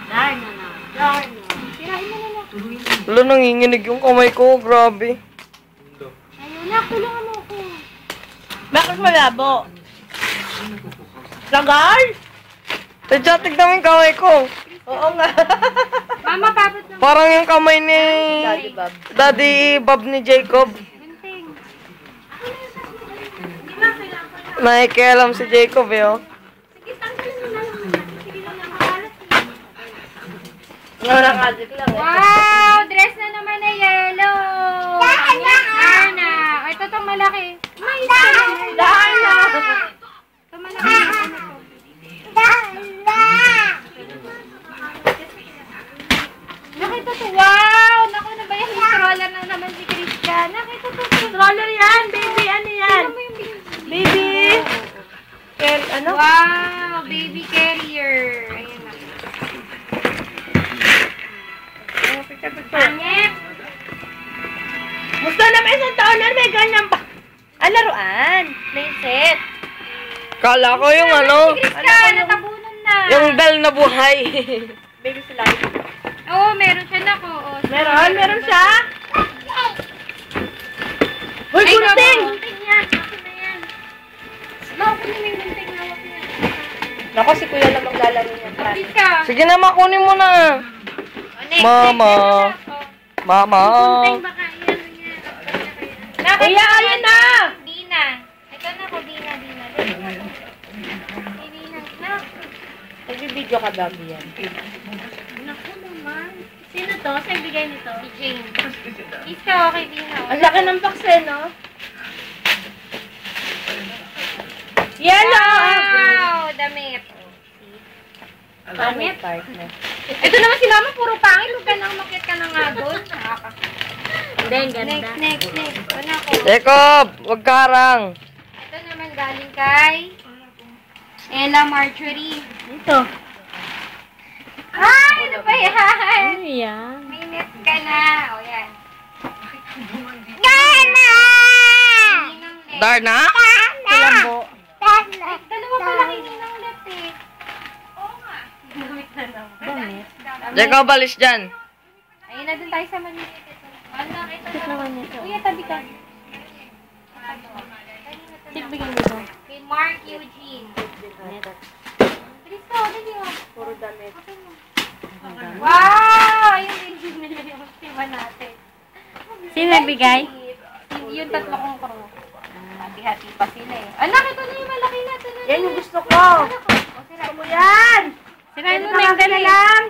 Darna na. Darna. Sirain mo na lang. Wala, nanginginig yung kamay ko. Grabe. Ayun na, tulungan mo ako. Bakit malabo? Lagal? Tadya, tignan mo yung kamay ko. Oo nga. Mama, papit lang. Parang yung kamay ni Daddy Bob. Daddy Bob ni Jacob. Gunting. Nakikialam si Jacob eh, oh. Sige, tanggalin mo na lang. Sige lang lang, makalat. Nakakadik lang. Wow! Dress na naman na yellow! Darna! Ay, ito itong malaki. Darna! Ito malaki. Nakita to. Wow! Naku, na ba yung stroller na naman si Christian? Nakita to. Stroller yan, baby. Ano yan? Ano mo yung Baby. Ano? Wow! Baby carrier. Ayan na. Pangit! Gusto naman isang taon na may ganyan pa. Ah, laruan. Playset. Kala ko yung ano, Christian, natabunan na. yung dal na buhay. Baby slide. Oo, meron siya na ko. Meron siya. Hoy, Ay, gunting! gunting yan. Akin na yan. Loko na yung gunting na wak niya. Nako, si kuya lang maglalaro niya. Kapit ka. Sige na, makunin mo na. Next, Mama. Mama. Gunting baka yan. Kuya, ayan na! Dina. Ito na ko, Dina. Dina. Dina. Nagbibideo ka, Gabi yan. Naku naman. Sino to? Saan bigay nito? Si Jane. Ikaw, kay Dina. Ang laki ng pakse, no? Yellow! Wow! Damit. Damit? Partner. Ito naman si Mama, puro pangit. Huwag ka nang makit ka ng agos. Hindi, ang ganda. Next. Ano ako? Jacob, wag karang. Ito naman galing kay Ella Marjorie. Ito. Ay, ano ba yan? Ano yan? Minit ka na. O, yan. Darna! Darna? Lambo. Dalawa pala kininang left eh. Oo nga. Damit na lang. Damit? Jacob, balis dyan. Ayun na dun tayo sa maliit. Wala, ito Sit naman nito. Kuya, tabi ka. Sit bigyan dito. Kay Mark Eugene. Ito. Bilis ka, dali oh. Puro damit. Wow! Ayun din nila yung tema natin. Sino nagbigay? Yung tatlo kong crew. Hati-hati pa sila eh. Anak, ito na yung malaki na. Ito na. Yan yung gusto ko. Sirain mo Yan! Sirain mo Ito na yung ka na dali. lang.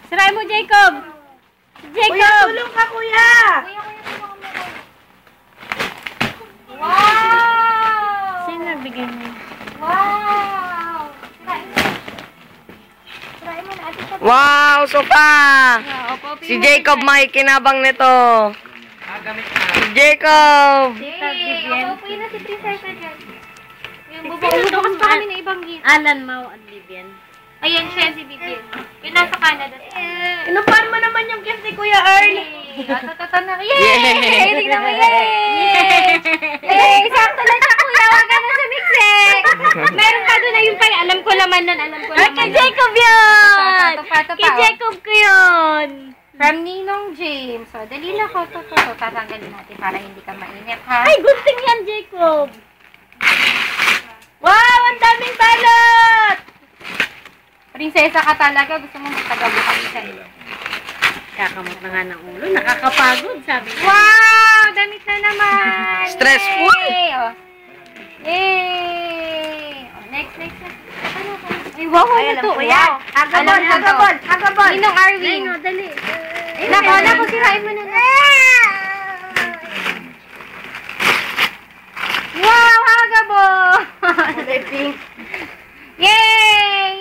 Sirain mo, Jacob. Kuya, tulong ka, kuya! Kuya, tulungan mo ko. Wow! Sino nagbigay mo? Wow! Sirain mo. Sirain mo na. Ate, tabi. Wow, sopa. Opo, Si Jacob makikinabang nito. Si Jacob. Opo, yun na si Princesa dyan. Yung bubuo kasi pa kami na ibanggit. Alan Mau at Vivian. Ayan siya si Vivian. Yung nasa Canada. Inupan mo naman yung gift ni Kuya Earl. Totoo na. Yay! Tingnan mo, yay! Yay! Sakto lang sa kuya. Huwag ka na sa mixek. Meron pa doon na yung pay. Alam ko laman nun. Alam ko laman. Kay Jacob yun! Pato. Kay Jacob ko yun! From Ninong James. So, dali na ko. Tatanggalin natin para hindi ka mainip, ha? Ay, gunting yan, Jacob! Wow! Ang daming balot! Prinsesa ka talaga. Gusto mo magtagabukan sa iyo. Kakamot na nga ng ulo. Nakakapagod, sabi ko. Wow! Damit na naman! Stressful. Yay! Oh. Yay! Oh, next. Ay, wow! Ay, Ano alam to? ko yan. Alam ko to. Hagabol! Ninong Arwin. Ay, no, dali. Nako, sirain mo na. Wow! Hagabol! Kulay pink. Yay!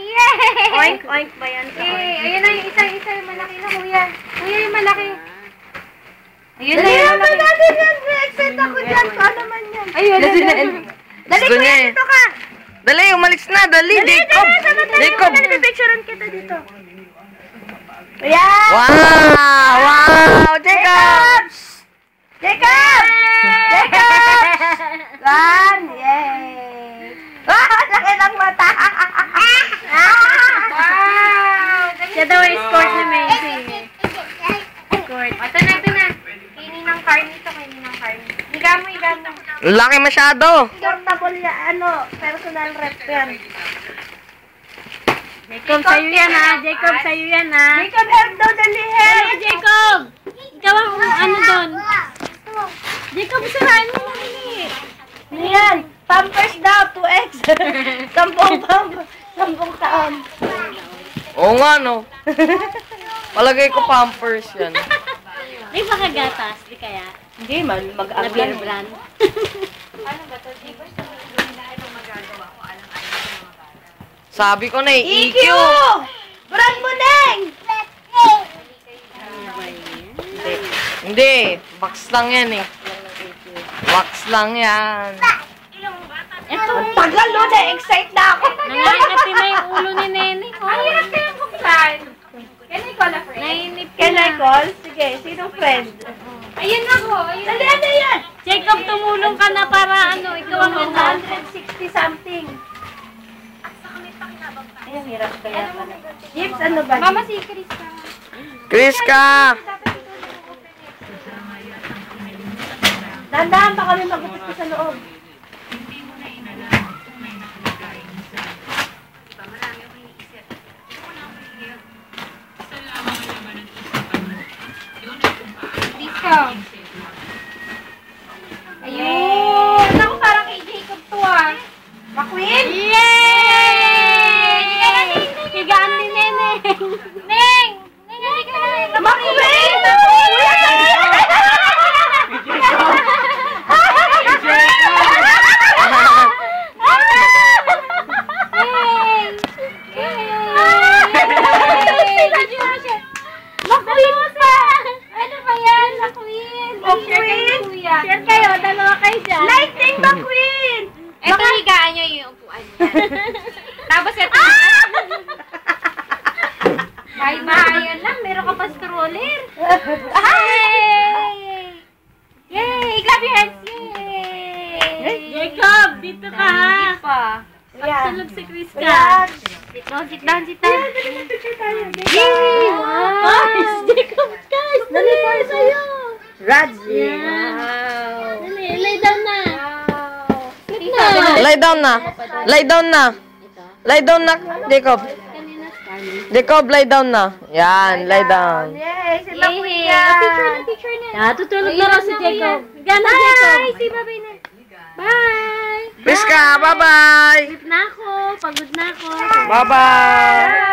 Oink, oink ba yan? Yay! Ayun na yung isa yung malaki na, kuya. Kuya, yung malaki. Ayun na Dali yung lang ba malaki. natin yan? Excited ako dyan. Paano man yan? Ayun, Dali, Gusto kuya, niya eh. dito ka. Dali, umalis na. Dali, Jacob. Jacob. Pipicturean kita dito. Kuya! Wow, Jacob. Jacob! Jacob! One! Yay! Ah! Laki ng mata. Wow! Siya daw ay escort ni Macy. Escort. Ito na, ito na. Kainin ng carne ito, kainin ng carne. Higa mo. Laki masyado. Portable niya, personal rep yan. Jacob, sa'yo yan ha. Jacob, sa'yo yan ha. Jacob, help daw, dali, help. Jacob! Ikaw ang ano doon. Jacob, sarahan mo mali. Yan, Pampers daw, 2X. 10 taon. Oo nga, no. Palagay ko Pampers yan. Di ba kagatas? Di kaya? Hindi, Na mag-ang beer brand. Sabi ko na EQ! EQ. Brand mo, Neng! Hindi, wax lang yan eh. Wax lang yan. Ito. Tagal no, na-excite na ako. Nangangapi na yung ulo ni Nene. Ang hirap kayang buksan. Can I call a friend? Nainip Can I na. call? Sige, sinong friend? Ayun ako. Ayun. Dali, ano yan? Jacob, tumulong ka na para ano, ikaw ang ano. 160 something. Ay, ang hirap kaya pala. Gibbs, ano ba? Mama, si Chris ka. Kriska! Dandahan pa kami magupit ko sa loob. Dito. Ayun. Ako parang kay Jacob to ah. McQueen? Yay! Higaan ni Nene. Neng! Neng, halika na. McQueen! McQueen pa! Ano ba yan? McQueen! McQueen? Share kayo, dalawa kayo dyan. Lightning McQueen! Ito, higaan nyo yung upuan niya. Tapos ito. Kahit mahayan lang, meron ka pa stroller. Yay! Yay! Clap your hands! Yay! Jacob, dito ka ha. Pagtulog si Chris ka. Ayan. Sit down, sit down. Yay! Guys, Jacob, guys, dali po sa'yo. Radzi. Wow. Dali, lay down na. Sit na. Lie down na. Lie down na. Lie down na, Jacob. Jacob, lie down na. Yan, lie down. Yay! Si Yay! McQueen Picture na. Tutulog na raw si Jacob. Gana, Jacob. Bye! Say bye-bye na. Bye! Kriska, bye-bye! Sleep na ako. Pagod na ako. Bye-bye!